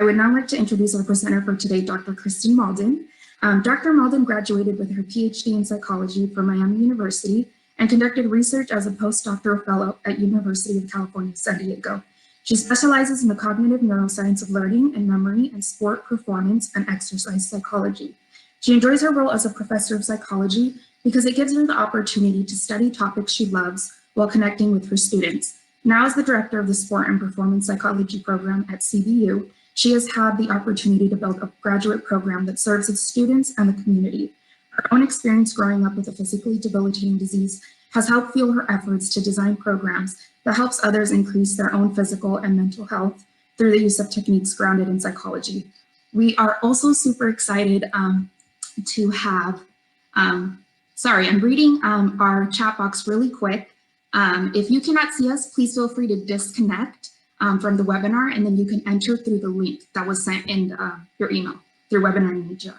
would now like to introduce our presenter for today, Dr. Kristen Mauldin. Dr. Mauldin graduated with her PhD in psychology from Miami University and conducted research as a postdoctoral fellow at University of California, San Diego. She specializes in the cognitive neuroscience of learning and memory and sport performance and exercise psychology. She enjoys her role as a professor of psychology because it gives her the opportunity to study topics she loves while connecting with her students. Now, as the director of the Sport and Performance Psychology program at CBU, she has had the opportunity to build a graduate program that serves its students and the community. Her own experience growing up with a physically debilitating disease has helped fuel her efforts to design programs that helps others increase their own physical and mental health through the use of techniques grounded in psychology. We are also super excited to have, sorry, I'm reading our chat box really quick. If you cannot see us, please feel free to disconnect from the webinar, and then you can enter through the link that was sent in your email through Webinar Ninja.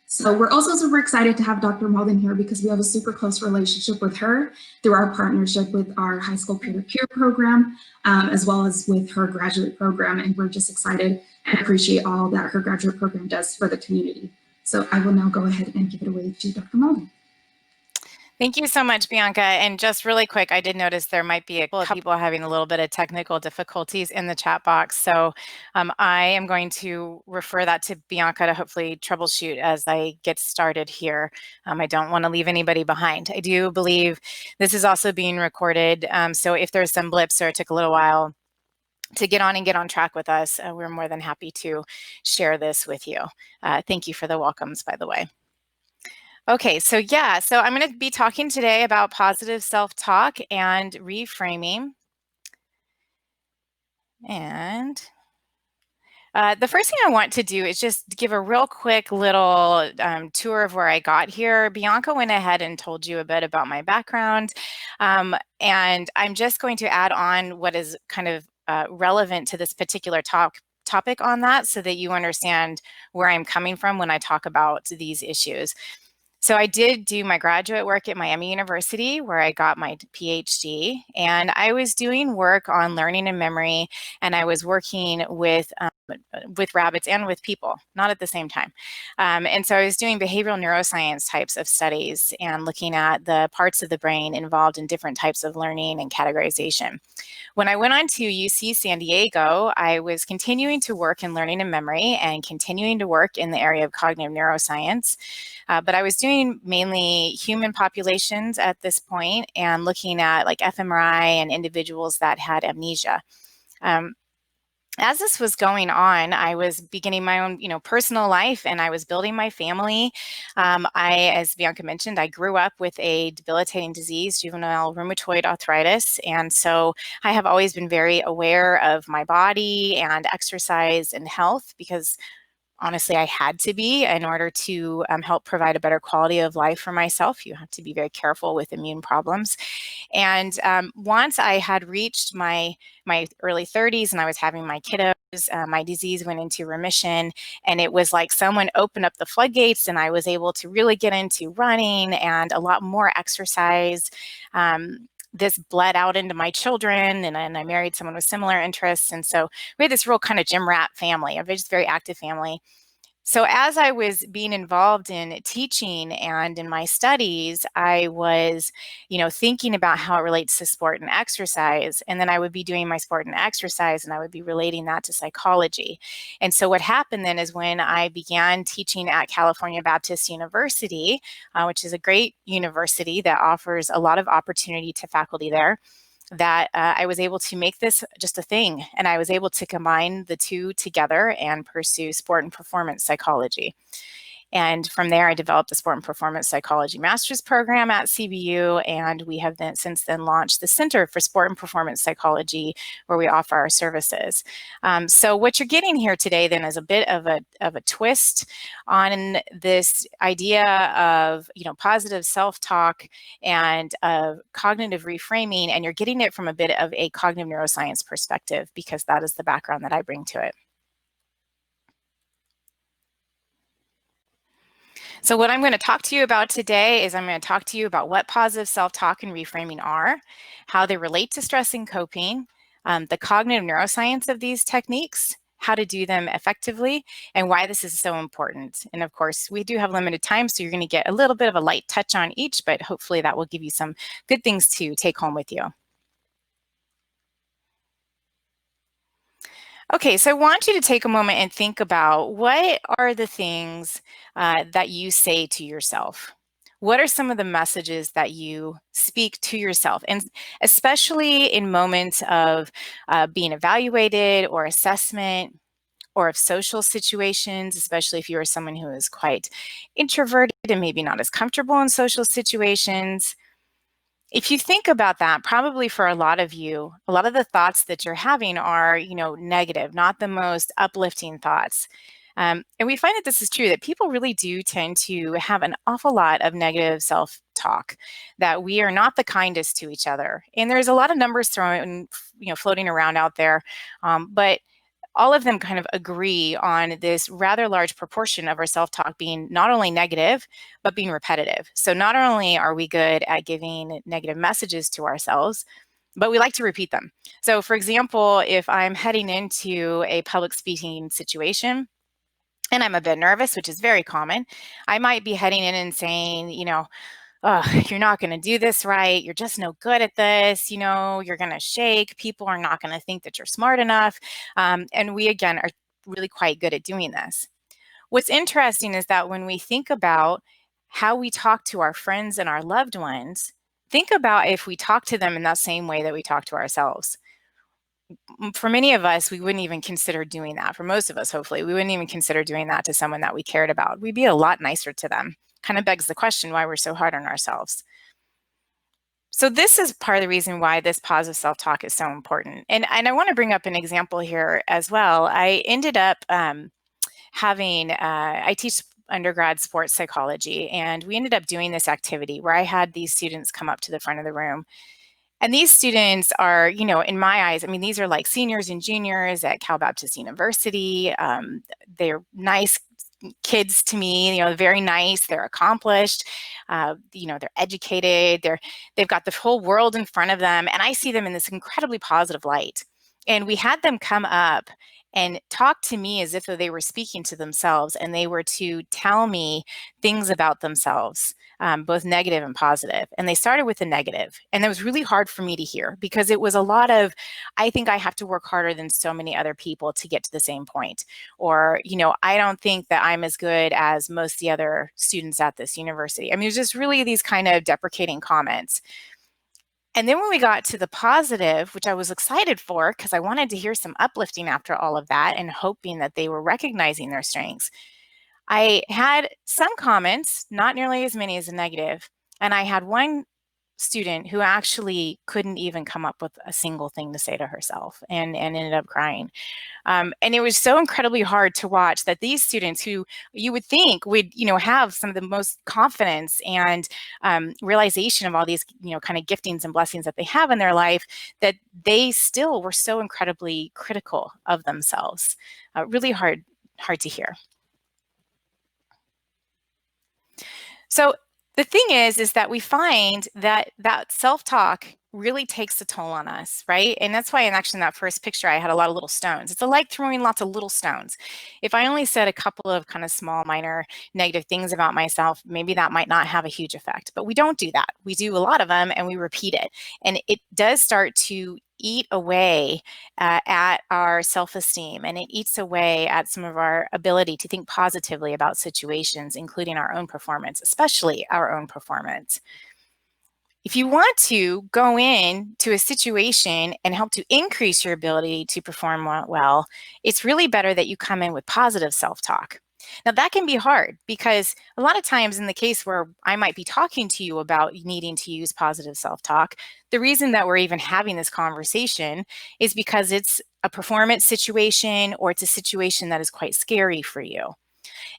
So we're also super excited to have Dr. Mauldin here because we have a super close relationship with her through our partnership with our high school peer-to-peer program, as well as with her graduate program. And we're just excited and appreciate all that her graduate program does for the community. So I will now go ahead and give it away to Dr. Mauldin. Thank you so much, Bianca. And just really quick, I did notice there might be a couple of people having a little bit of technical difficulties in the chat box. So I am going to refer that to Bianca to hopefully troubleshoot as I get started here. I don't want to leave anybody behind. I do believe this is also being recorded. So if there's some blips or it took a little while to get on and get on track with us, we're more than happy to share this with you. Thank you for the welcomes, by the way. Okay, so yeah, so I'm going to be talking today about positive self-talk and reframing. And the first thing I want to do is just give a real quick little tour of where I got here. Bianca went ahead and told you a bit about my background, and I'm just going to add on what is kind of relevant to this particular topic on that so that you understand where I'm coming from when I talk about these issues. So I did do my graduate work at Miami University, where I got my PhD, and I was doing work on learning and memory, and I was working with rabbits and with people, not at the same time. And so I was doing behavioral neuroscience types of studies and looking at the parts of the brain involved in different types of learning and categorization. When I went on to UC San Diego, I was continuing to work in learning and memory and continuing to work in the area of cognitive neuroscience. But I was doing mainly human populations at this point and looking at like fMRI and individuals that had amnesia. As this was going on, I was beginning my own, personal life, and I was building my family. As Bianca mentioned, I grew up with a debilitating disease, juvenile rheumatoid arthritis. And so I have always been very aware of my body and exercise and health because honestly, I had to be in order to help provide a better quality of life for myself. You have to be very careful with immune problems. And once I had reached my early 30s and I was having my kiddos, my disease went into remission, and it was like someone opened up the floodgates and I was able to really get into running and a lot more exercise. This bled out into my children, and I married someone with similar interests. And so we had this real kind of gym rat family, a just very active family. So as I was being involved in teaching and in my studies, I was, thinking about how it relates to sport and exercise. And then I would be doing my sport and exercise, and I would be relating that to psychology. And so what happened then is when I began teaching at California Baptist University, which is a great university that offers a lot of opportunity to faculty there, that I was able to make this just a thing, and I was able to combine the two together and pursue sport and performance psychology. And from there, I developed the Sport and Performance Psychology Master's Program at CBU, and we have since then launched the Center for Sport and Performance Psychology, where we offer our services. So what you're getting here today then is a bit of a twist on this idea of positive self-talk and cognitive reframing, and you're getting it from a bit of a cognitive neuroscience perspective because that is the background that I bring to it. So what I'm going to talk to you about today is I'm going to talk to you about what positive self-talk and reframing are, how they relate to stress and coping, the cognitive neuroscience of these techniques, how to do them effectively, and why this is so important. And of course, we do have limited time, so you're going to get a little bit of a light touch on each, but hopefully that will give you some good things to take home with you. Okay, so I want you to take a moment and think about what are the things that you say to yourself. What are some of the messages that you speak to yourself? And especially in moments of being evaluated or assessment or of social situations, especially if you are someone who is quite introverted and maybe not as comfortable in social situations. If you think about that, probably for a lot of you, a lot of the thoughts that you're having are, negative, not the most uplifting thoughts. And we find that this is true, that people really do tend to have an awful lot of negative self-talk, that we are not the kindest to each other. And there's a lot of numbers floating around out there, but all of them kind of agree on this rather large proportion of our self-talk being not only negative, but being repetitive. So not only are we good at giving negative messages to ourselves, but we like to repeat them. So for example, if I'm heading into a public speaking situation, and I'm a bit nervous, which is very common, I might be heading in and saying, oh, you're not going to do this right. You're just no good at this. You're going to shake. People are not going to think that you're smart enough. And we, again, are really quite good at doing this. What's interesting is that when we think about how we talk to our friends and our loved ones, think about if we talk to them in that same way that we talk to ourselves. For many of us, we wouldn't even consider doing that. For most of us, hopefully, we wouldn't even consider doing that to someone that we cared about. We'd be a lot nicer to them. Kind of begs the question why we're so hard on ourselves. So this is part of the reason why this positive self-talk is so important. And I want to bring up an example here as well. I ended up I teach undergrad sports psychology, and we ended up doing this activity where I had these students come up to the front of the room. And these students are, in my eyes, I mean, these are like seniors and juniors at Cal Baptist University. They're nice kids to me, very nice, they're accomplished, they're educated, they've got the whole world in front of them, and I see them in this incredibly positive light. And we had them come up and talk to me as if they were speaking to themselves, and they were to tell me things about themselves, both negative and positive. And they started with the negative, and it was really hard for me to hear because it was a lot of, I think I have to work harder than so many other people to get to the same point. Or, I don't think that I'm as good as most of the other students at this university. I mean, it was just really these kind of deprecating comments. And then when we got to the positive, which I was excited for because I wanted to hear some uplifting after all of that and hoping that they were recognizing their strengths, I had some comments, not nearly as many as the negative. And I had one student who actually couldn't even come up with a single thing to say to herself and ended up crying. And it was so incredibly hard to watch that these students who you would think would, have some of the most confidence and realization of all these, kind of giftings and blessings that they have in their life, that they still were so incredibly critical of themselves. Really hard to hear. So the thing is that we find that self-talk really takes a toll on us, right? And that's why in that first picture, I had a lot of little stones. It's like throwing lots of little stones. If I only said a couple of kind of small, minor negative things about myself, maybe that might not have a huge effect, but we don't do that. We do a lot of them and we repeat it. And it does start to eat away at our self-esteem, and it eats away at some of our ability to think positively about situations, including our own performance, especially our own performance. If you want to go into a situation and help to increase your ability to perform well, it's really better that you come in with positive self-talk. Now that can be hard because a lot of times in the case where I might be talking to you about needing to use positive self-talk, the reason that we're even having this conversation is because it's a performance situation or it's a situation that is quite scary for you.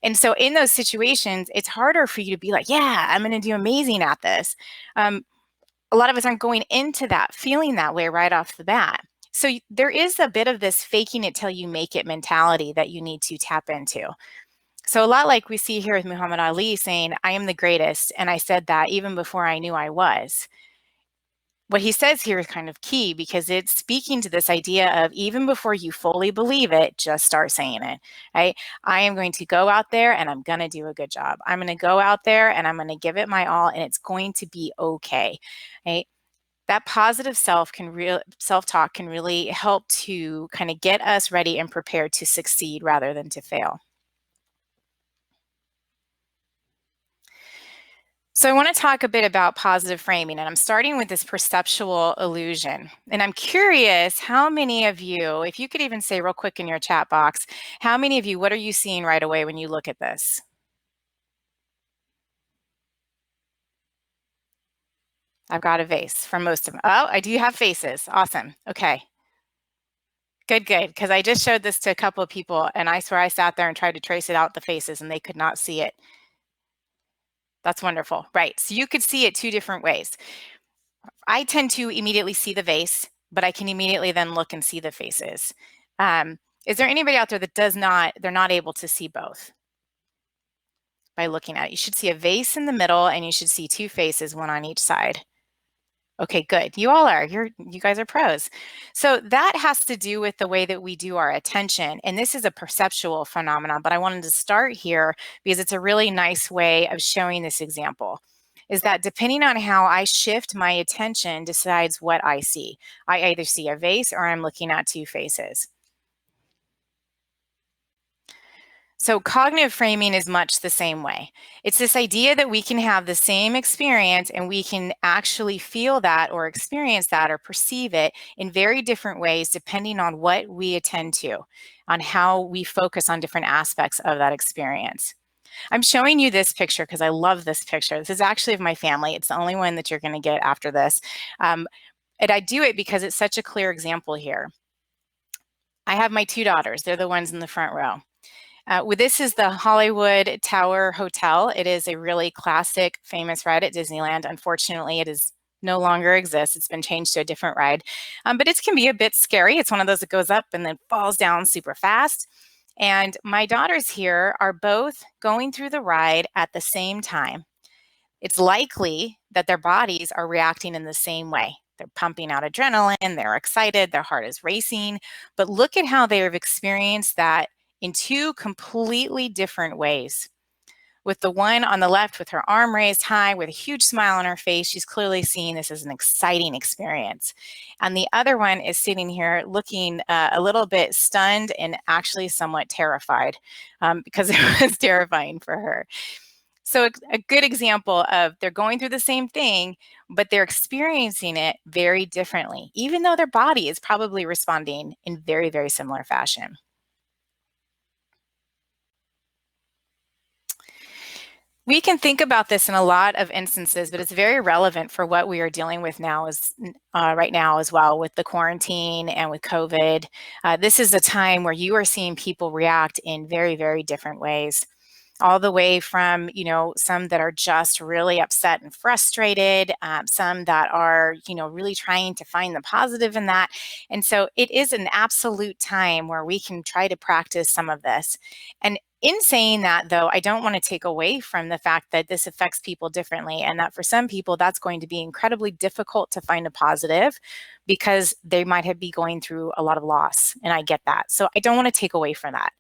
And so in those situations, it's harder for you to be like, yeah, I'm going to do amazing at this. A lot of us aren't going into that feeling that way right off the bat. So there is a bit of this faking it till you make it mentality that you need to tap into. So a lot like we see here with Muhammad Ali saying, I am the greatest. And I said that even before I knew I was. what he says here is kind of key because it's speaking to this idea of even before you fully believe it, just start saying it, right? I am going to go out there and I'm going to do a good job. I'm going to go out there and I'm going to give it my all and it's going to be okay, right? That positive self-talk can really help to kind of get us ready and prepared to succeed rather than to fail. So I want to talk a bit about positive framing, and I'm starting with this perceptual illusion. And I'm curious how many of you, if you could even say real quick in your chat box, how many of you, what are you seeing right away when you look at this? I've got a vase from most of them. Oh, I do have faces. Awesome. Okay. Good, good. Because I just showed this to a couple of people, and I swear I sat there and tried to trace it out the faces, and they could not see it. That's wonderful. Right. So you could see it two different ways. I tend to immediately see the vase, but I can immediately then look and see the faces. Is there anybody out there that they're not able to see both by looking at it? You should see a vase in the middle and you should see two faces, one on each side. Okay, good. You all are. You guys are pros. So that has to do with the way that we do our attention. And this is a perceptual phenomenon, but I wanted to start here because it's a really nice way of showing this example. Is that depending on how I shift my attention decides what I see. I either see a vase or I'm looking at two faces. So cognitive framing is much the same way. It's this idea that we can have the same experience and we can actually feel that or experience that or perceive it in very different ways depending on what we attend to, on how we focus on different aspects of that experience. I'm showing you this picture because I love this picture. This is actually of my family. It's the only one that you're going to get after this. And I do it because it's such a clear example here. I have my two daughters. They're the ones in the front row. This is the Hollywood Tower Hotel. It is a really classic, famous ride at Disneyland. Unfortunately, it is no longer exists. It's been changed to a different ride, but it can be a bit scary. It's one of those that goes up and then falls down super fast. And my daughters here are both going through the ride at the same time. It's likely that their bodies are reacting in the same way. They're pumping out adrenaline, they're excited, their heart is racing, but look at how they have experienced that in two completely different ways. With the one on the left with her arm raised high with a huge smile on her face, she's clearly seeing this as an exciting experience. And the other one is sitting here looking a little bit stunned and actually somewhat terrified because it was terrifying for her. So a good example of they're going through the same thing, but they're experiencing it very differently, even though their body is probably responding in very, very similar fashion. We can think about this in a lot of instances, but it's very relevant for what we are dealing with now right now as well with the quarantine and with COVID. This is a time where you are seeing people react in very, very different ways. All the way from, some that are just really upset and frustrated, some that are, really trying to find the positive in that. And so it is an absolute time where we can try to practice some of this. And in saying that, though, I don't want to take away from the fact that this affects people differently and that for some people, that's going to be incredibly difficult to find a positive because they might be going through a lot of loss. And I get that. So I don't want to take away from that.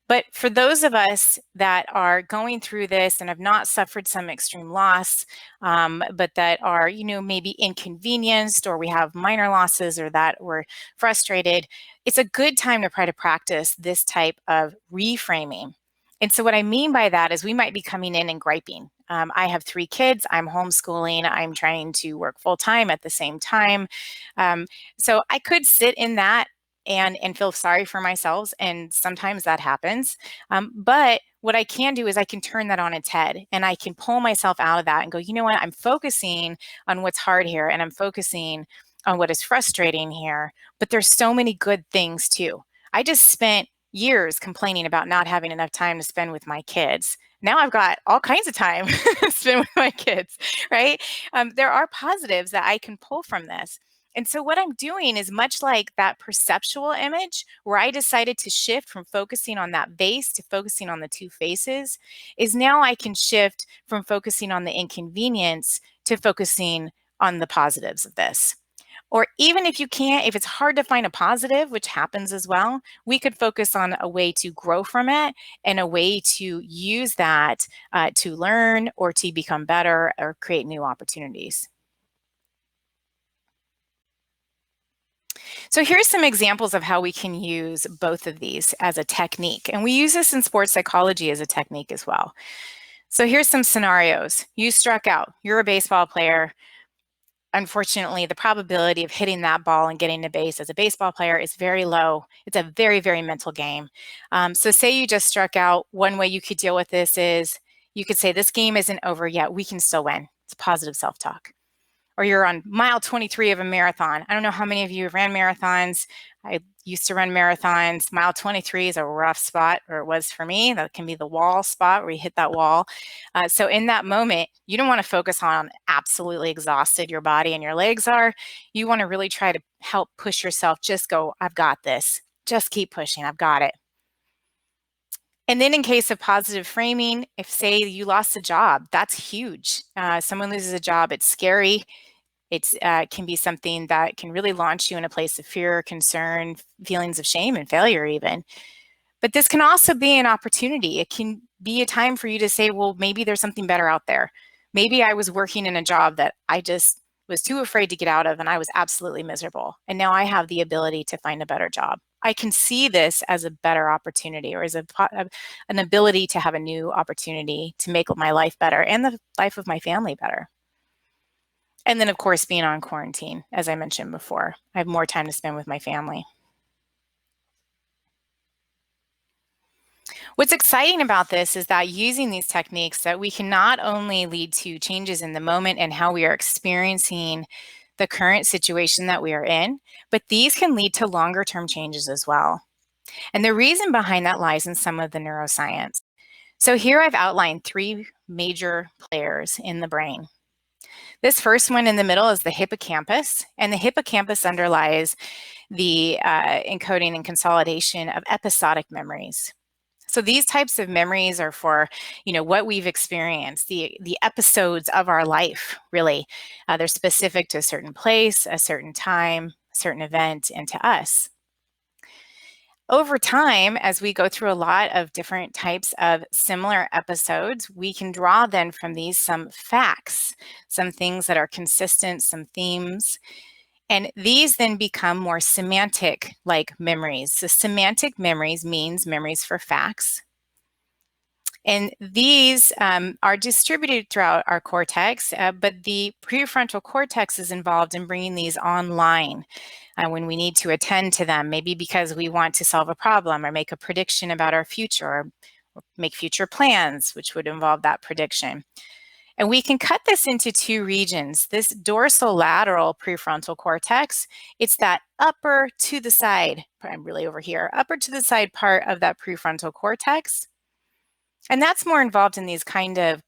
But for those of us that are going through this and have not suffered some extreme loss, but that are, maybe inconvenienced or we have minor losses or that we're frustrated, it's a good time to try to practice this type of reframing. And so what I mean by that is we might be coming in and griping. I have 3 kids, I'm homeschooling, I'm trying to work full time at the same time. So I could sit in that and feel sorry for myself. And sometimes that happens. But what I can do is I can turn that on its head and I can pull myself out of that and go, you know what, I'm focusing on what's hard here and I'm focusing on what is frustrating here. But there's so many good things too. I just spent years complaining about not having enough time to spend with my kids. Now I've got all kinds of time to spend with my kids, right? There are positives that I can pull from this. And so what I'm doing is much like that perceptual image where I decided to shift from focusing on that vase to focusing on the two faces, is now I can shift from focusing on the inconvenience to focusing on the positives of this. Or even if you can't, if it's hard to find a positive, which happens as well, we could focus on a way to grow from it and a way to use that to learn or to become better or create new opportunities. So here's some examples of how we can use both of these as a technique. And we use this in sports psychology as a technique as well. So here's some scenarios. You struck out. You're a baseball player. Unfortunately, the probability of hitting that ball and getting to base as a baseball player is very low. It's a very, very mental game. So say you just struck out. One way you could deal with this is you could say, this game isn't over yet. We can still win. It's positive self-talk. Or you're on mile 23 of a marathon. I don't know how many of you have ran marathons. I used to run marathons. Mile 23 is a rough spot, or it was for me. That can be the wall spot where you hit that wall. So in that moment, you don't want to focus on absolutely exhausted your body and your legs are. You want to really try to help push yourself. Just go, I've got this. Just keep pushing. I've got it. And then in case of positive framing, if say you lost a job, that's huge. Someone loses a job, it's scary. It can be something that can really launch you in a place of fear, concern, feelings of shame and failure even. But this can also be an opportunity. It can be a time for you to say, well, maybe there's something better out there. Maybe I was working in a job that I just was too afraid to get out of and I was absolutely miserable. And now I have the ability to find a better job. I can see this as a better opportunity or as an ability to have a new opportunity to make my life better and the life of my family better. And then, of course, being on quarantine, as I mentioned before, I have more time to spend with my family. What's exciting about this is that using these techniques that we can not only lead to changes in the moment and how we are experiencing the current situation that we are in, but these can lead to longer term changes as well. And the reason behind that lies in some of the neuroscience. So here I've outlined 3 major players in the brain. This first one in the middle is the hippocampus, and the hippocampus underlies the encoding and consolidation of episodic memories. So these types of memories are for, what we've experienced, the episodes of our life, really. They're specific to a certain place, a certain time, a certain event, and to us. Over time, as we go through a lot of different types of similar episodes, we can draw then from these some facts, some things that are consistent, some themes, and these then become more semantic like memories. So semantic memories means memories for facts. And these are distributed throughout our cortex, but the prefrontal cortex is involved in bringing these online when we need to attend to them, maybe because we want to solve a problem or make a prediction about our future or make future plans, which would involve that prediction. And we can cut this into 2 regions. This dorsolateral prefrontal cortex, it's that upper to the side, I'm really over here, upper to the side part of that prefrontal cortex. And that's more involved in these kind of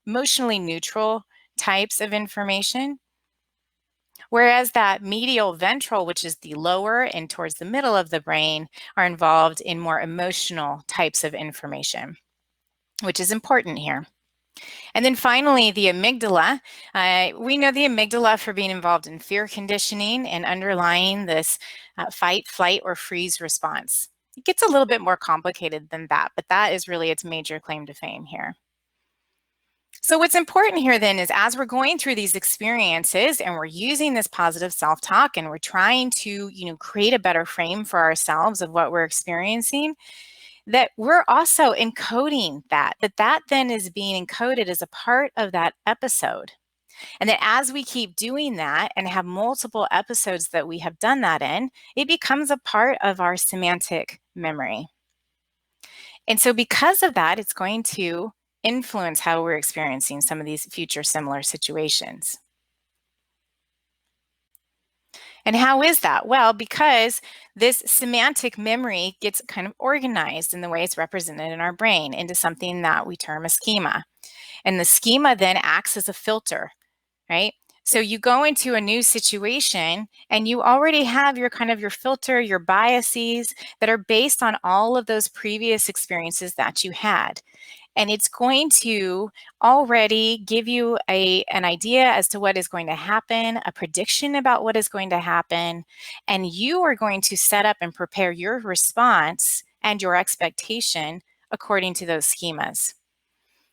emotionally neutral types of information. Whereas that medial ventral, which is the lower and towards the middle of the brain, are involved in more emotional types of information, which is important here. And then finally, the amygdala. We know the amygdala for being involved in fear conditioning and underlying this fight, flight, or freeze response. It gets a little bit more complicated than that, but that is really its major claim to fame here. So what's important here then is as we're going through these experiences and we're using this positive self-talk and we're trying to, create a better frame for ourselves of what we're experiencing, that we're also encoding that then is being encoded as a part of that episode. And that as we keep doing that and have multiple episodes that we have done that in, it becomes a part of our semantic memory. And so because of that, it's going to influence how we're experiencing some of these future similar situations. And how is that? Well, because this semantic memory gets kind of organized in the way it's represented in our brain into something that we term a schema. And the schema then acts as a filter, right? So you go into a new situation and you already have your filter, your biases that are based on all of those previous experiences that you had. And it's going to already give you an idea as to what is going to happen, a prediction about what is going to happen, and you are going to set up and prepare your response and your expectation according to those schemas.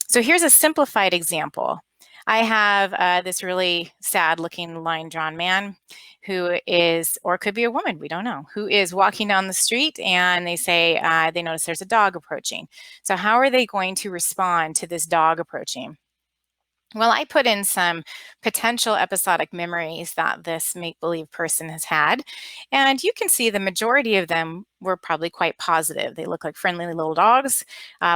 So here's a simplified example. I have this really sad looking line drawn man who is, or could be a woman, we don't know, who is walking down the street and they say they notice there's a dog approaching. So how are they going to respond to this dog approaching? Well, I put in some potential episodic memories that this make-believe person has had, and you can see the majority of them were probably quite positive. They look like friendly little dogs.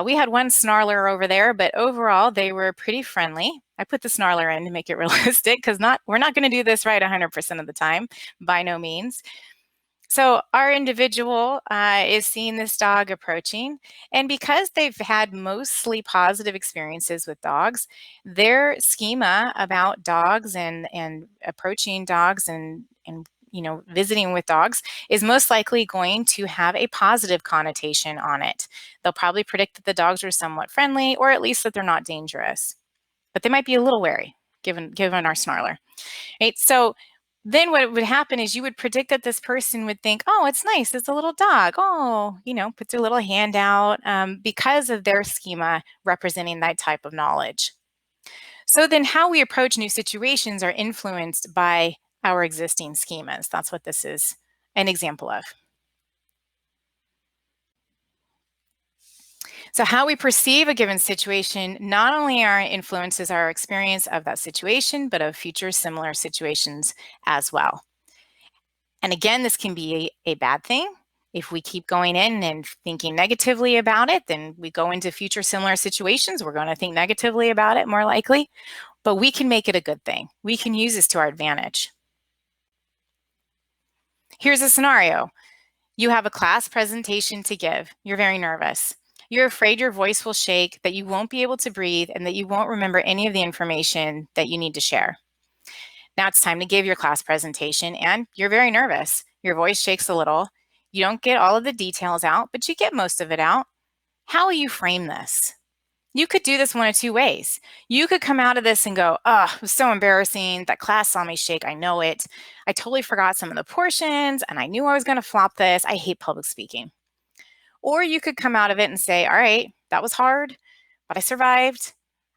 We had one snarler over there, but overall they were pretty friendly. I put the snarler in to make it realistic because we're not going to do this right 100% of the time, by no means. So our individual is seeing this dog approaching, and because they've had mostly positive experiences with dogs, their schema about dogs and approaching dogs and visiting with dogs is most likely going to have a positive connotation on it. They'll probably predict that the dogs are somewhat friendly, or at least that they're not dangerous, but they might be a little wary given our snarler. Right? So then what would happen is you would predict that this person would think, oh, it's nice, it's a little dog. Oh, put their little hand out because of their schema representing that type of knowledge. So then how we approach new situations are influenced by our existing schemas. That's what this is an example of. So how we perceive a given situation not only influences our experience of that situation, but of future similar situations as well. And again, this can be a bad thing. If we keep going in and thinking negatively about it, then we go into future similar situations. We're going to think negatively about it more likely, but we can make it a good thing. We can use this to our advantage. Here's a scenario. You have a class presentation to give. You're very nervous. You're afraid your voice will shake, that you won't be able to breathe, and that you won't remember any of the information that you need to share. Now it's time to give your class presentation, and you're very nervous. Your voice shakes a little. You don't get all of the details out, but you get most of it out. How will you frame this? You could do this one of two ways. You could come out of this and go, oh, it was so embarrassing. That class saw me shake. I know it. I totally forgot some of the portions, and I knew I was going to flop this. I hate public speaking. Or you could come out of it and say, all right, that was hard, but I survived.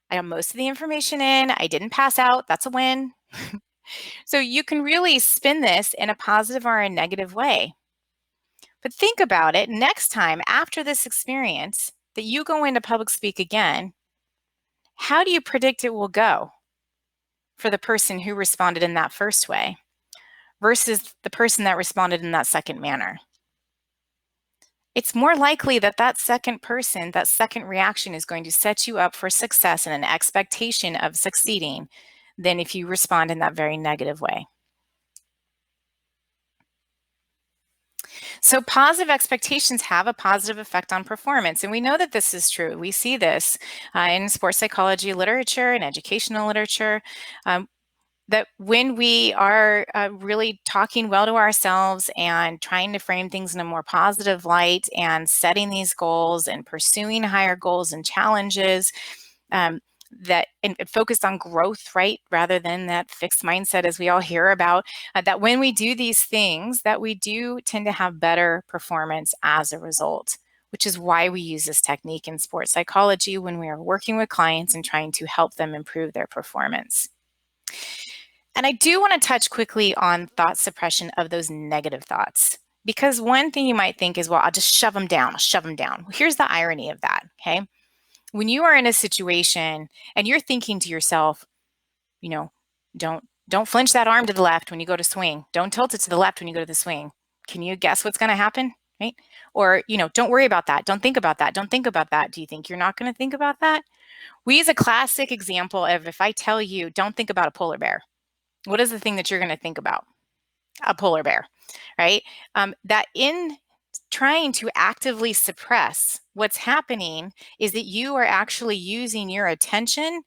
I got most of the information in. I didn't pass out. That's a win. So you can really spin this in a positive or a negative way. But think about it next time after this experience that you go into public speak again, how do you predict it will go for the person who responded in that first way versus the person that responded in that second manner? It's more likely that that second person, that second reaction is going to set you up for success and an expectation of succeeding than if you respond in that very negative way. So positive expectations have a positive effect on performance, and we know that this is true. We see this in sports psychology literature and educational literature, that when we are really talking well to ourselves and trying to frame things in a more positive light and setting these goals and pursuing higher goals and challenges, that and focused on growth, right, rather than that fixed mindset as we all hear about, that when we do these things, that we do tend to have better performance as a result, which is why we use this technique in sports psychology when we are working with clients and trying to help them improve their performance. And I do want to touch quickly on thought suppression of those negative thoughts, because one thing you might think is, well, I'll just shove them down. I'll shove them down. Well, here's the irony of that, okay? When you are in a situation and you're thinking to yourself, don't flinch that arm to the left when you go to swing. Don't tilt it to the left when you go to the swing. Can you guess what's going to happen, right? Or, don't worry about that. Don't think about that. Don't think about that. Do you think you're not going to think about that? We use a classic example of if I tell you, don't think about a polar bear. What is the thing that you're going to think about? A polar bear, right? That in trying to actively suppress, what's happening is that you are actually using your attention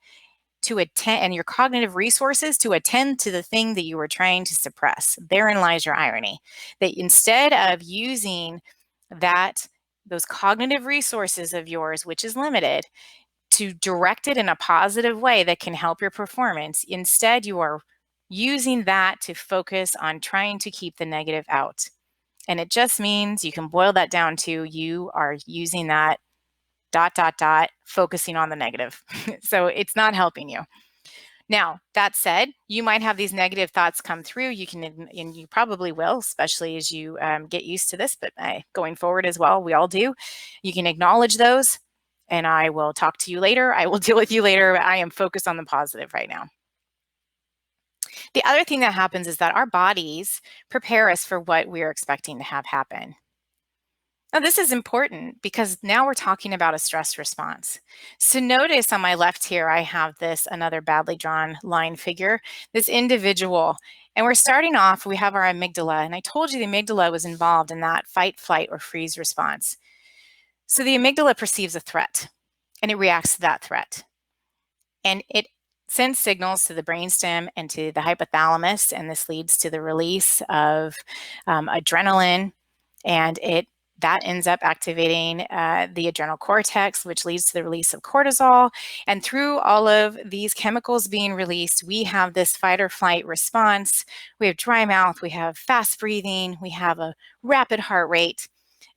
to attend and your cognitive resources to attend to the thing that you were trying to suppress. Therein lies your irony, that instead of using those cognitive resources of yours, which is limited, to direct it in a positive way that can help your performance. Instead, you are using that to focus on trying to keep the negative out. And it just means you can boil that down to you are using that ... focusing on the negative. So it's not helping you. Now, that said, you might have these negative thoughts come through. You can, and you probably will, especially as you get used to this, but going forward as well, we all do. You can acknowledge those, and I will talk to you later. I will deal with you later. I am focused on the positive right now. The other thing that happens is that our bodies prepare us for what we're expecting to have happen. Now, this is important because now we're talking about a stress response. So notice on my left here, I have another badly drawn line figure, this individual. And we're starting off, we have our amygdala. And I told you the amygdala was involved in that fight, flight, or freeze response. So the amygdala perceives a threat and it reacts to that threat. And it sends signals to the brainstem and to the hypothalamus. And this leads to the release of adrenaline, and that ends up activating the adrenal cortex, which leads to the release of cortisol. And through all of these chemicals being released, we have this fight or flight response. We have dry mouth, we have fast breathing, we have a rapid heart rate.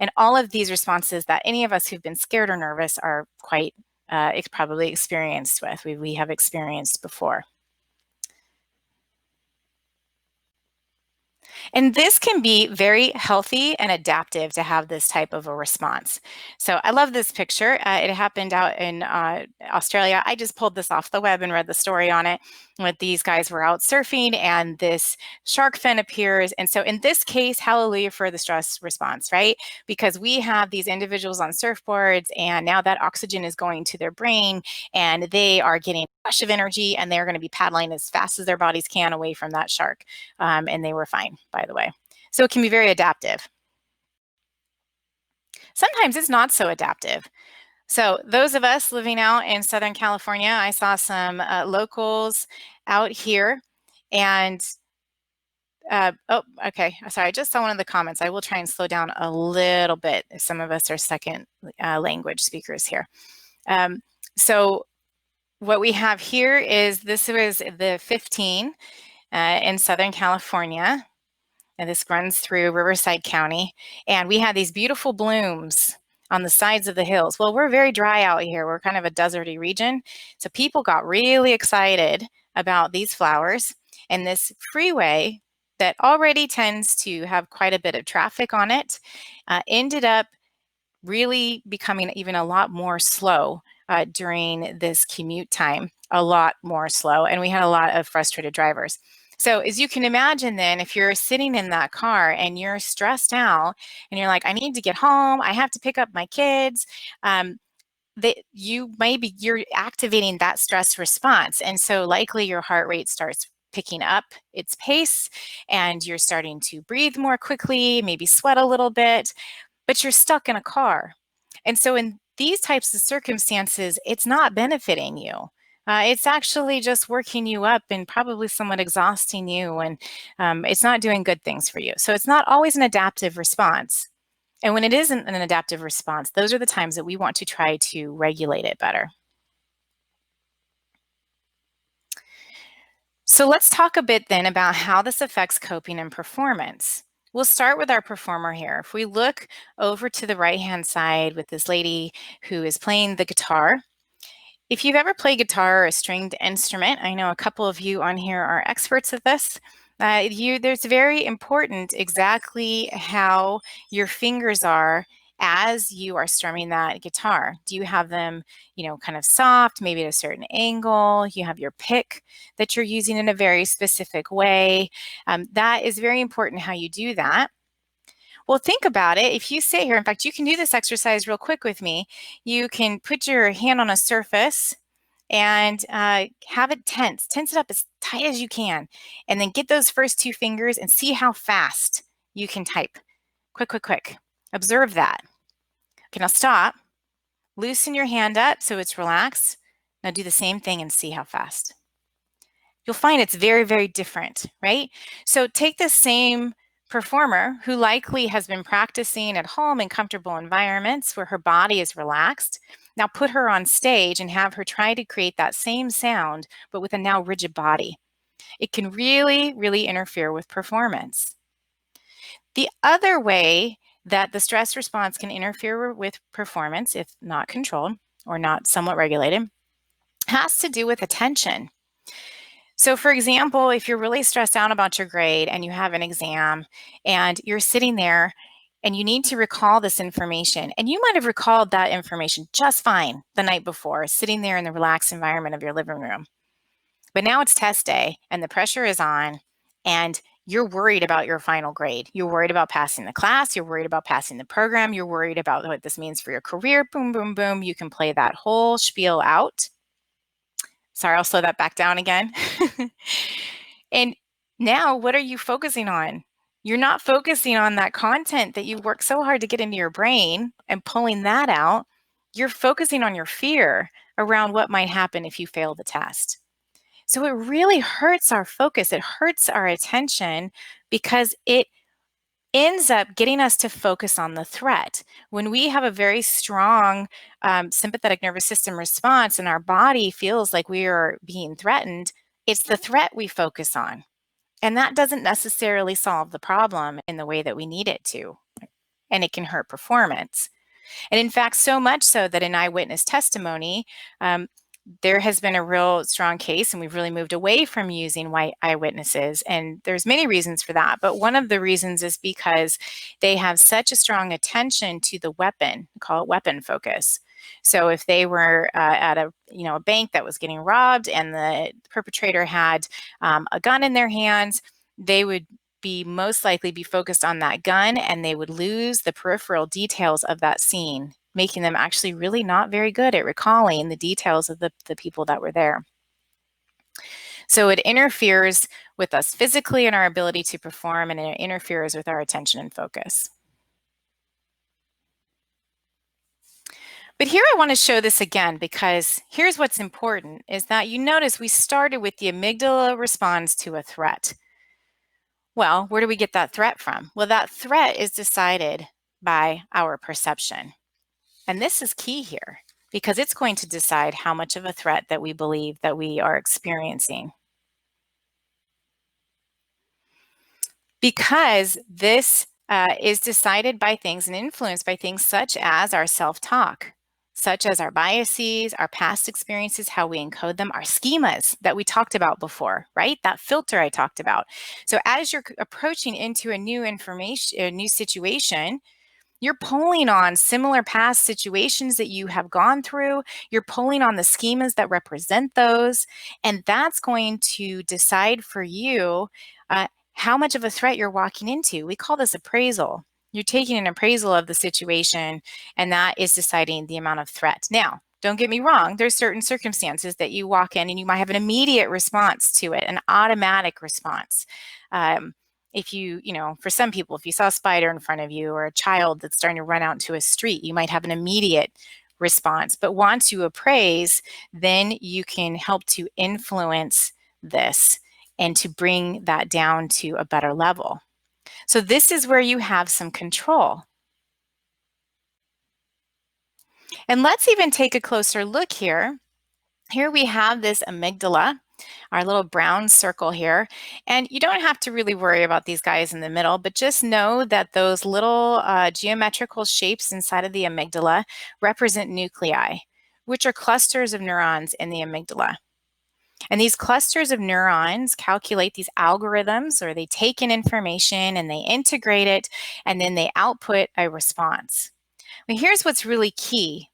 And all of these responses that any of us who've been scared or nervous are quite probably experienced with, we have experienced before. And this can be very healthy and adaptive to have this type of a response. So I love this picture. It happened out in Australia. I just pulled this off the web and read the story on it. With these guys were out surfing and this shark fin appears. And so in this case, hallelujah for the stress response, right? Because we have these individuals on surfboards and now that oxygen is going to their brain and they are getting a rush of energy and they're going to be paddling as fast as their bodies can away from that shark. And they were fine, by the way. So it can be very adaptive. Sometimes it's not so adaptive. So those of us living out in Southern California, I saw some locals out here and oh, okay. Sorry, I just saw one of the comments. I will try and slow down a little bit if some of us are second language speakers here. So what we have here is this was the 15 in Southern California. And this runs through Riverside County. And we had these beautiful blooms on the sides of the hills. Well, we're very dry out here. We're kind of a deserty region. So people got really excited about these flowers. And this freeway that already tends to have quite a bit of traffic on it ended up really becoming even a lot more slow during this commute time, a lot more slow. And we had a lot of frustrated drivers. So as you can imagine then, if you're sitting in that car and you're stressed out and you're like, I need to get home, I have to pick up my kids, you're activating that stress response. And so likely your heart rate starts picking up its pace and you're starting to breathe more quickly, maybe sweat a little bit, but you're stuck in a car. And so in these types of circumstances, it's not benefiting you. It's actually just working you up and probably somewhat exhausting you, and it's not doing good things for you. So it's not always an adaptive response. And when it isn't an adaptive response, those are the times that we want to try to regulate it better. So let's talk a bit then about how this affects coping and performance. We'll start with our performer here. If we look over to the right-hand side with this lady who is playing the guitar, if you've ever played guitar or a stringed instrument, I know a couple of you on here are experts at this. There's very important exactly how your fingers are as you are strumming that guitar. Do you have them, kind of soft, maybe at a certain angle? You have your pick that you're using in a very specific way. That is very important how you do that. Well, think about it. If you sit here, in fact, you can do this exercise real quick with me. You can put your hand on a surface and have it tense. Tense it up as tight as you can. And then get those first two fingers and see how fast you can type. Quick, quick, quick. Observe that. Okay, now stop. Loosen your hand up so it's relaxed. Now do the same thing and see how fast. You'll find it's very, very different, right? So take the same performer who likely has been practicing at home in comfortable environments where her body is relaxed. Now put her on stage and have her try to create that same sound, but with a now rigid body. It can really, really interfere with performance. The other way that the stress response can interfere with performance, if not controlled or not somewhat regulated, has to do with attention. So for example, if you're really stressed out about your grade and you have an exam and you're sitting there and you need to recall this information, and you might have recalled that information just fine the night before, sitting there in the relaxed environment of your living room. But now it's test day and the pressure is on and you're worried about your final grade. You're worried about passing the class. You're worried about passing the program. You're worried about what this means for your career. Boom, boom, boom. You can play that whole spiel out. Sorry, I'll slow that back down again. And now what are you focusing on? You're not focusing on that content that you work so hard to get into your brain and pulling that out. You're focusing on your fear around what might happen if you fail the test. So it really hurts our focus. It hurts our attention because it ends up getting us to focus on the threat. When we have a very strong sympathetic nervous system response and our body feels like we are being threatened, it's the threat we focus on. And that doesn't necessarily solve the problem in the way that we need it to. And it can hurt performance. And in fact, so much so that in eyewitness testimony, there has been a real strong case, and we've really moved away from using white eyewitnesses. And there's many reasons for that. But one of the reasons is because they have such a strong attention to the weapon, we call it weapon focus. So if they were at a bank that was getting robbed and the perpetrator had a gun in their hands, they would be most likely be focused on that gun, and they would lose the peripheral details of that scene, making them actually really not very good at recalling the details of the people that were there. So it interferes with us physically and our ability to perform, and it interferes with our attention and focus. But here I want to show this again, because here's what's important, is that you notice we started with the amygdala responds to a threat. Well, where do we get that threat from? Well, that threat is decided by our perception. And this is key here, because it's going to decide how much of a threat that we believe that we are experiencing. Because this is decided by things and influenced by things such as our self-talk, such as our biases, our past experiences, how we encode them, our schemas that we talked about before, right? That filter I talked about. So as you're approaching into a new situation, you're pulling on similar past situations that you have gone through. You're pulling on the schemas that represent those, and that's going to decide for you how much of a threat you're walking into. We call this appraisal. You're taking an appraisal of the situation, and that is deciding the amount of threat. Now, don't get me wrong, there's certain circumstances that you walk in and you might have an immediate response to it, an automatic response. If for some people, if you saw a spider in front of you or a child that's starting to run out into a street, you might have an immediate response. But once you appraise, then you can help to influence this and to bring that down to a better level. So this is where you have some control. And let's even take a closer look here. Here we have this amygdala, our little brown circle here. And you don't have to really worry about these guys in the middle, but just know that those little geometrical shapes inside of the amygdala represent nuclei, which are clusters of neurons in the amygdala. And these clusters of neurons calculate these algorithms, or they take in information and they integrate it, and then they output a response. But here's what's really key.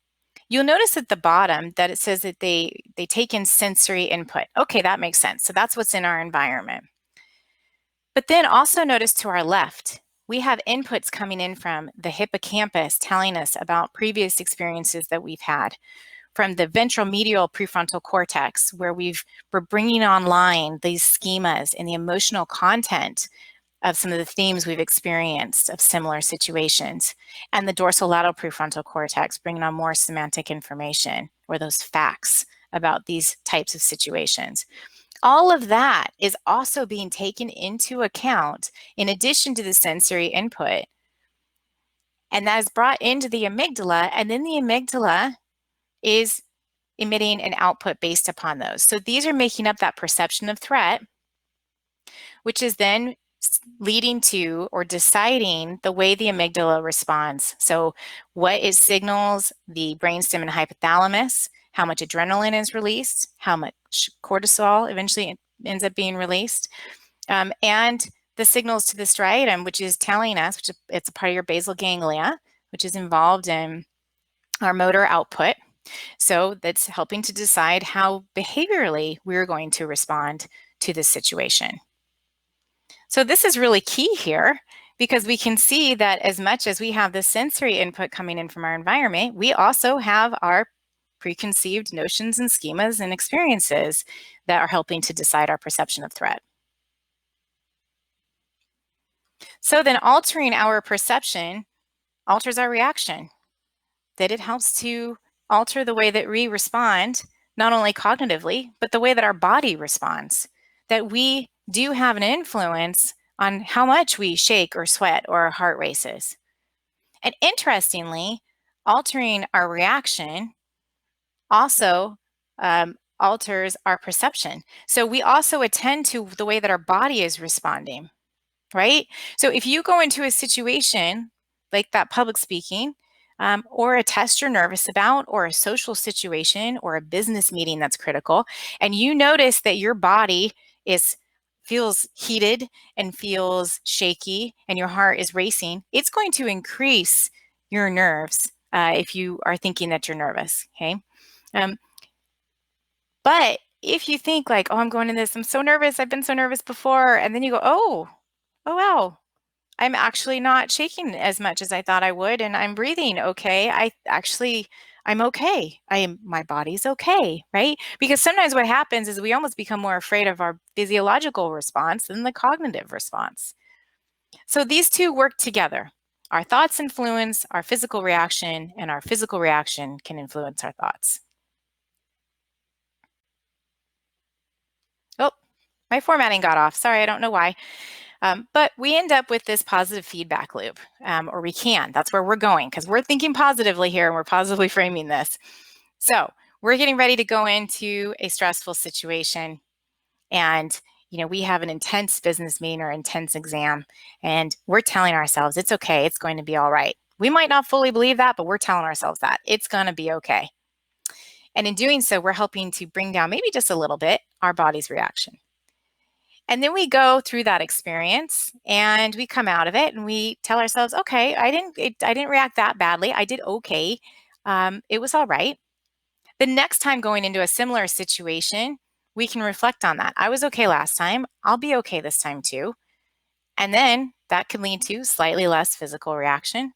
You'll notice at the bottom that it says that they take in sensory input. Okay, that makes sense. So that's what's in our environment. But then also notice to our left, we have inputs coming in from the hippocampus telling us about previous experiences that we've had, from the ventral medial prefrontal cortex, where we're bringing online these schemas and the emotional content of some of the themes we've experienced of similar situations, and the dorsolateral prefrontal cortex, bringing on more semantic information or those facts about these types of situations. All of that is also being taken into account in addition to the sensory input, and that is brought into the amygdala, and then the amygdala is emitting an output based upon those. So these are making up that perception of threat, which is then leading to or deciding the way the amygdala responds. So what it signals the brainstem and hypothalamus, how much adrenaline is released, how much cortisol eventually ends up being released, and the signals to the striatum, which is telling us, which it's a part of your basal ganglia, which is involved in our motor output. So that's helping to decide how behaviorally we're going to respond to this situation. So this is really key here because we can see that as much as we have the sensory input coming in from our environment, we also have our preconceived notions and schemas and experiences that are helping to decide our perception of threat. So then altering our perception alters our reaction, that it helps to alter the way that we respond, not only cognitively, but the way that our body responds, that we do have an influence on how much we shake or sweat or our heart races. And interestingly, altering our reaction also alters our perception. So we also attend to the way that our body is responding, right? So if you go into a situation like that public speaking, or a test you're nervous about, or a social situation, or a business meeting that's critical, and you notice that your body feels heated and feels shaky and your heart is racing, it's going to increase your nerves if you are thinking that you're nervous, okay? But if you think like, oh, I'm going in this, I'm so nervous, I've been so nervous before, and then you go, oh wow, I'm actually not shaking as much as I thought I would, and I'm breathing okay. I'm okay. My body's okay, right? Because sometimes what happens is we almost become more afraid of our physiological response than the cognitive response. So these two work together. Our thoughts influence our physical reaction, and our physical reaction can influence our thoughts. Oh, my formatting got off. Sorry, I don't know why. But we end up with this positive feedback loop, or we can. That's where we're going because we're thinking positively here and we're positively framing this. So we're getting ready to go into a stressful situation, and we have an intense business meeting or intense exam, and we're telling ourselves it's okay, it's going to be all right. We might not fully believe that, but we're telling ourselves that it's going to be okay. And in doing so, we're helping to bring down maybe just a little bit our body's reaction. And then we go through that experience and we come out of it and we tell ourselves, okay, I didn't react that badly. I did okay. It was all right. The next time going into a similar situation, we can reflect on that. I was okay last time. I'll be okay this time too. And then that can lead to slightly less physical reaction.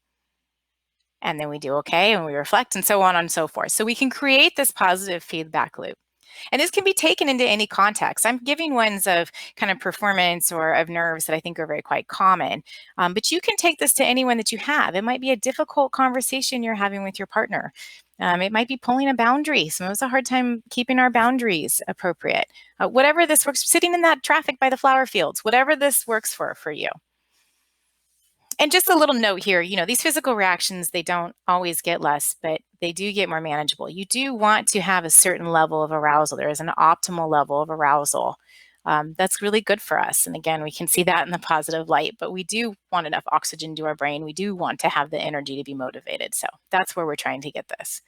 And then we do okay and we reflect and so on and so forth. So we can create this positive feedback loop. And this can be taken into any context. I'm giving ones of kind of performance or of nerves that I think are very quite common. But you can take this to anyone that you have. It might be a difficult conversation you're having with your partner. It might be pulling a boundary. Some of us have a hard time keeping our boundaries appropriate. Whatever this works, sitting in that traffic by the flower fields, whatever this works for you. And just a little note here, these physical reactions, they don't always get less, but they do get more manageable. You do want to have a certain level of arousal. There is an optimal level of arousal. That's really good for us. And again, we can see that in the positive light, but we do want enough oxygen to our brain. We do want to have the energy to be motivated. So that's where we're trying to get this.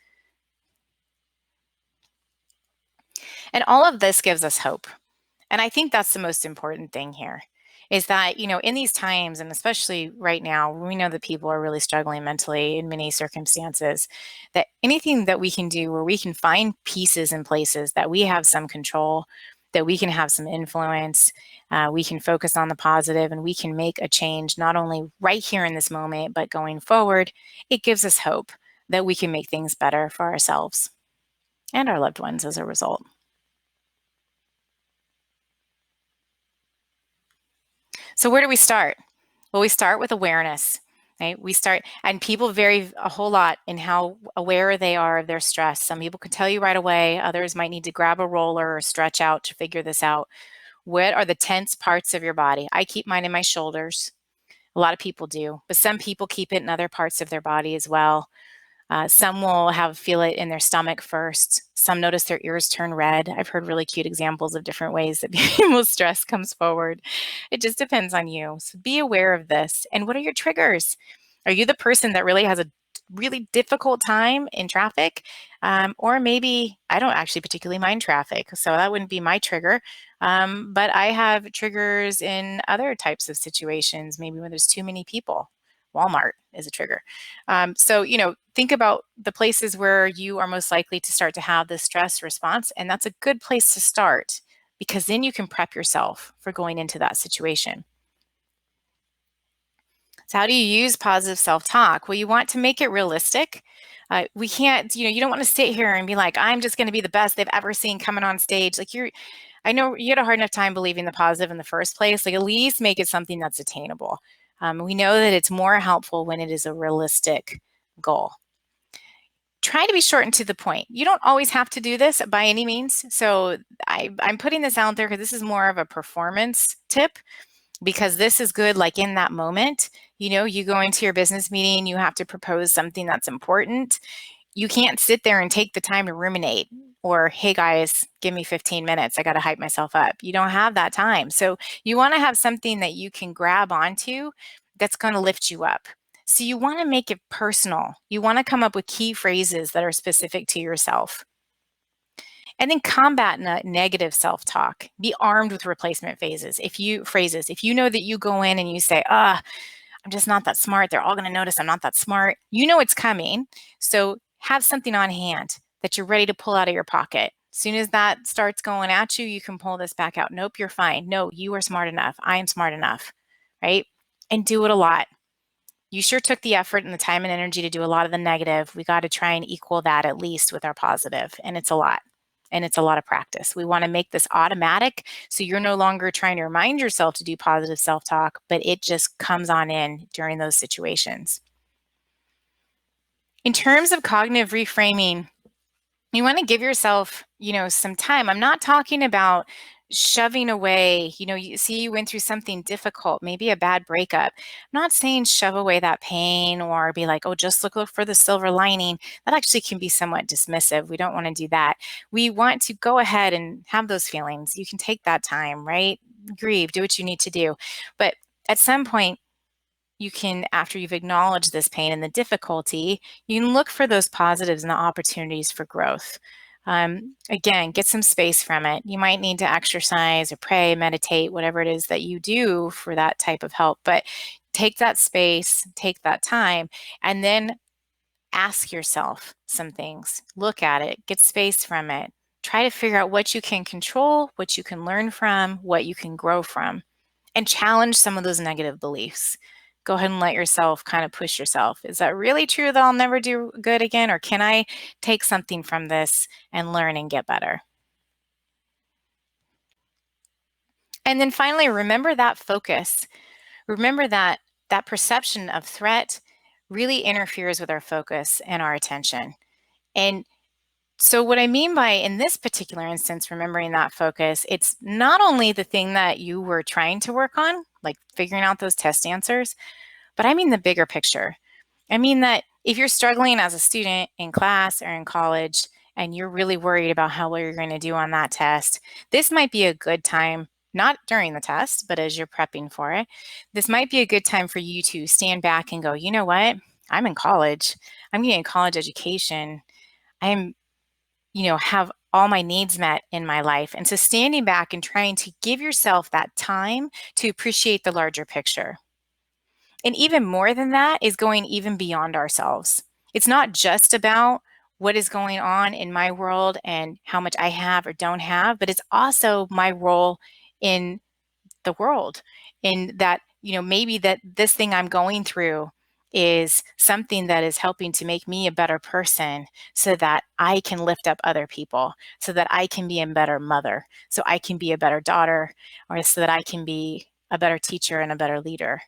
And all of this gives us hope. And I think that's the most important thing here. Is that, in these times, and especially right now, we know that people are really struggling mentally in many circumstances, that anything that we can do where we can find pieces and places that we have some control, that we can have some influence, we can focus on the positive, and we can make a change not only right here in this moment, but going forward, it gives us hope that we can make things better for ourselves and our loved ones as a result. So where do we start? Well, we start with awareness, right? We start, and people vary a whole lot in how aware they are of their stress. Some people can tell you right away. Others might need to grab a roller or stretch out to figure this out. What are the tense parts of your body? I keep mine in my shoulders. A lot of people do, but some people keep it in other parts of their body as well. Some will feel it in their stomach first. Some notice their ears turn red. I've heard really cute examples of different ways that people's stress comes forward. It just depends on you. So be aware of this. And what are your triggers? Are you the person that really has a really difficult time in traffic? Or maybe I don't actually particularly mind traffic, so that wouldn't be my trigger. But I have triggers in other types of situations, maybe when there's too many people. Walmart is a trigger. So, think about the places where you are most likely to start to have this stress response, and that's a good place to start because then you can prep yourself for going into that situation. So how do you use positive self-talk? Well, you want to make it realistic. We can't, you don't want to sit here and be like, I'm just going to be the best they've ever seen coming on stage. Like I know you had a hard enough time believing the positive in the first place. Like at least make it something that's attainable. We know that it's more helpful when it is a realistic goal. Try to be short and to the point. You don't always have to do this by any means. So I'm putting this out there because this is more of a performance tip, because this is good like in that moment. You go into your business meeting, you have to propose something that's important. You can't sit there and take the time to ruminate or, hey guys, give me 15 minutes. I got to hype myself up. You don't have that time. So you want to have something that you can grab onto that's going to lift you up. So you want to make it personal. You want to come up with key phrases that are specific to yourself. And then combat negative self-talk. Be armed with replacement phrases. If you know that you go in and you say, I'm just not that smart. They're all going to notice I'm not that smart. You know it's coming. So have something on hand that you're ready to pull out of your pocket. As soon as that starts going at you, you can pull this back out. Nope, you're fine. No, you are smart enough. I am smart enough, right? And do it a lot. You sure took the effort and the time and energy to do a lot of the negative. We got to try and equal that at least with our positive. And it's a lot. And it's a lot of practice. We want to make this automatic so you're no longer trying to remind yourself to do positive self-talk, but it just comes on in during those situations. In terms of cognitive reframing, you want to give yourself, some time. I'm not talking about shoving away, you went through something difficult, maybe a bad breakup. I'm not saying shove away that pain or be like, oh, just look for the silver lining. That actually can be somewhat dismissive. We don't want to do that. We want to go ahead and have those feelings. You can take that time, right? Grieve, do what you need to do. But at some point, you can, after you've acknowledged this pain and the difficulty, you can look for those positives and the opportunities for growth. Again, get some space from it. You might need to exercise or pray, meditate, whatever it is that you do for that type of help. But take that space, take that time, and then ask yourself some things. Look at it, get space from it. Try to figure out what you can control, what you can learn from, what you can grow from, and challenge some of those negative beliefs. Go ahead and let yourself kind of push yourself. Is that really true that I'll never do good again? Or can I take something from this and learn and get better? And then finally, remember that focus. Remember that that perception of threat really interferes with our focus and our attention. And so what I mean by, in this particular instance, remembering that focus, it's not only the thing that you were trying to work on, like figuring out those test answers, but I mean the bigger picture. I mean that if you're struggling as a student in class or in college and you're really worried about how well you're going to do on that test, this might be a good time, not during the test, but as you're prepping for it, this might be a good time for you to stand back and go, you know what? I'm in college. I'm getting a college education. I'm, have all my needs met in my life. And so standing back and trying to give yourself that time to appreciate the larger picture. And even more than that is going even beyond ourselves. It's not just about what is going on in my world and how much I have or don't have, but it's also my role in the world, in that, maybe that this thing I'm going through is something that is helping to make me a better person so that I can lift up other people, so that I can be a better mother, so I can be a better daughter, or so that I can be a better teacher and a better leader.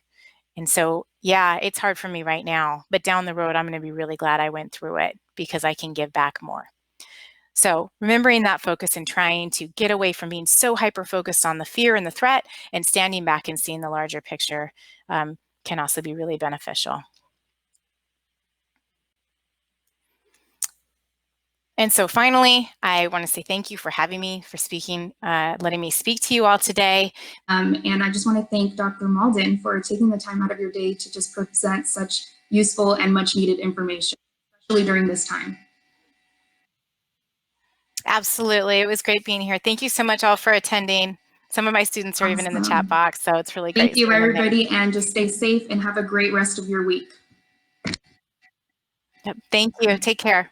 And so, yeah, it's hard for me right now, but down the road, I'm going to be really glad I went through it because I can give back more. So remembering that focus and trying to get away from being so hyper-focused on the fear and the threat and standing back and seeing the larger picture can also be really beneficial. And so finally, I want to say thank you for having me, for speaking, letting me speak to you all today. And I just want to thank Dr. Mauldin for taking the time out of your day to just present such useful and much needed information, especially during this time. Absolutely. It was great being here. Thank you so much all for attending. Some of my students are even in the chat box, so it's really great. Thank you, everybody, and just stay safe and have a great rest of your week. Yep. Thank you. Take care.